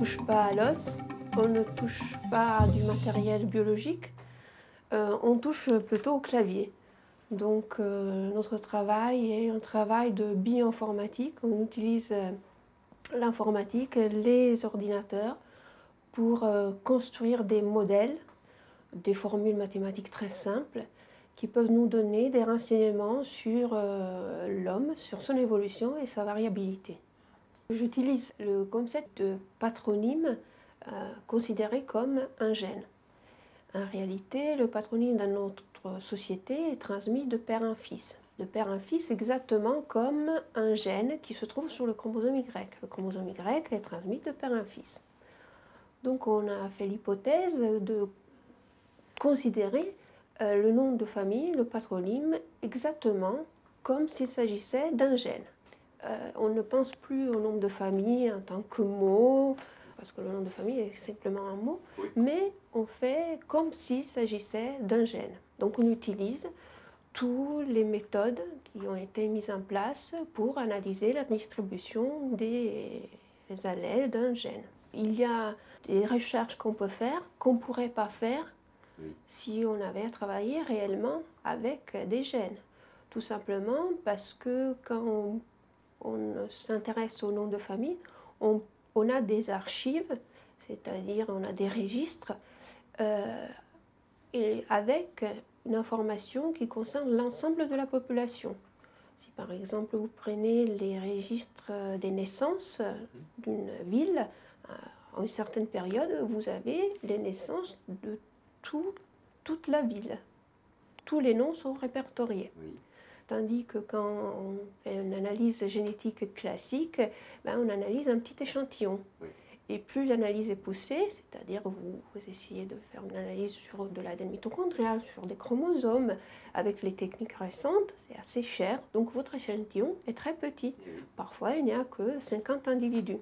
touche pas à l'os, on ne touche pas à du matériel biologique, on touche plutôt au clavier. Donc notre travail est un travail de bioinformatique. On utilise l'informatique, les ordinateurs pour construire des modèles, des formules mathématiques très simples qui peuvent nous donner des renseignements sur l'homme, sur son évolution et sa variabilité. J'utilise le concept de patronyme considéré comme un gène. En réalité, le patronyme dans notre société est transmis de père en fils. De père en fils exactement comme un gène qui se trouve sur le chromosome Y. Le chromosome Y est transmis de père en fils. Donc on a fait l'hypothèse de considérer le nom de famille, le patronyme, exactement comme s'il s'agissait d'un gène. On ne pense plus au nom de famille en tant que mot, parce que le nom de famille est simplement un mot, mais on fait comme s'il s'agissait d'un gène. Donc on utilise toutes les méthodes qui ont été mises en place pour analyser la distribution des allèles d'un gène. Il y a des recherches qu'on peut faire, qu'on ne pourrait pas faire si on avait à travailler réellement avec des gènes. Tout simplement parce que quand on s'intéresse au nom de famille, on a des archives, c'est-à-dire on a des registres, et avec une information qui concerne l'ensemble de la population. Si par exemple vous prenez les registres des naissances d'une ville, à une certaine période, vous avez les naissances de toute la ville. Tous les noms sont répertoriés. Oui. Tandis que quand on fait une analyse génétique classique, on analyse un petit échantillon. Oui. Et plus l'analyse est poussée, c'est-à-dire vous essayez de faire une analyse sur de l'ADN mitochondrial, sur des chromosomes, avec les techniques récentes, c'est assez cher, donc votre échantillon est très petit. Parfois, il n'y a que 50 individus.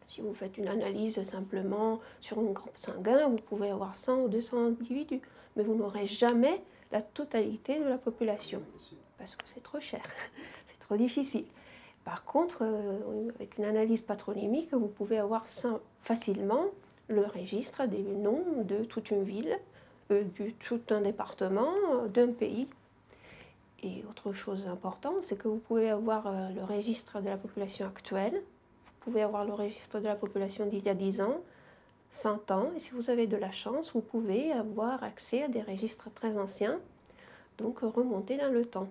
Si vous faites une analyse simplement sur un groupe sanguin, vous pouvez avoir 100 ou 200 individus, mais vous n'aurez jamais la totalité de la population, parce que c'est trop cher, c'est trop difficile. Par contre, avec une analyse patronymique, vous pouvez avoir facilement le registre des noms de toute une ville, de tout un département, d'un pays. Et autre chose importante, c'est que vous pouvez avoir le registre de la population actuelle, vous pouvez avoir le registre de la population d'il y a 10 ans, 100 ans, et si vous avez de la chance, vous pouvez avoir accès à des registres très anciens, donc remonter dans le temps.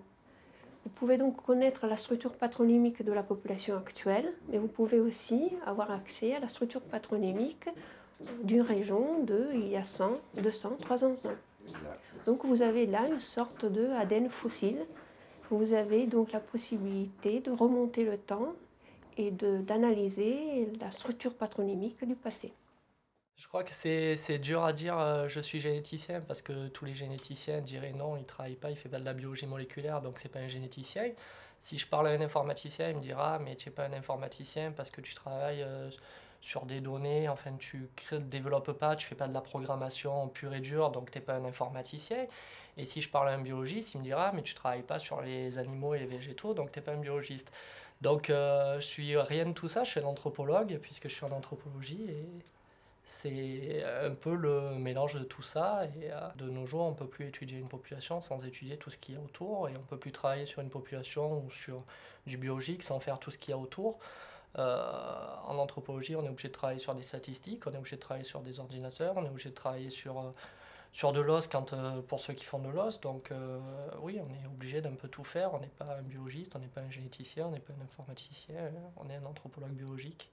Vous pouvez donc connaître la structure patronymique de la population actuelle, mais vous pouvez aussi avoir accès à la structure patronymique d'une région de il y a 100, 200, 300 ans. Donc vous avez là une sorte de ADN fossile. Vous avez donc la possibilité de remonter le temps et d'analyser la structure patronymique du passé. Je crois que c'est dur à dire je suis généticien parce que tous les généticiens diraient non, il ne travaille pas, il fait pas de la biologie moléculaire donc c'est pas un généticien. Si je parle à un informaticien, il me dira mais tu n'es pas un informaticien parce que tu travailles sur des données, enfin tu ne développes pas, tu fais pas de la programmation pure et dure donc tu n'es pas un informaticien. Et si je parle à un biologiste, il me dira mais tu ne travailles pas sur les animaux et les végétaux donc tu n'es pas un biologiste. Donc je suis rien de tout ça, je suis un anthropologue puisque je suis en anthropologie et c'est un peu le mélange de tout ça et de nos jours on ne peut plus étudier une population sans étudier tout ce qu'il y a autour et on ne peut plus travailler sur une population ou sur du biologique sans faire tout ce qu'il y a autour. En anthropologie on est obligé de travailler sur des statistiques, on est obligé de travailler sur des ordinateurs, on est obligé de travailler sur de l'os pour ceux qui font de l'os, donc oui on est obligé d'un peu tout faire, on n'est pas un biologiste, on n'est pas un généticien, on n'est pas un informaticien, on est un anthropologue biologique.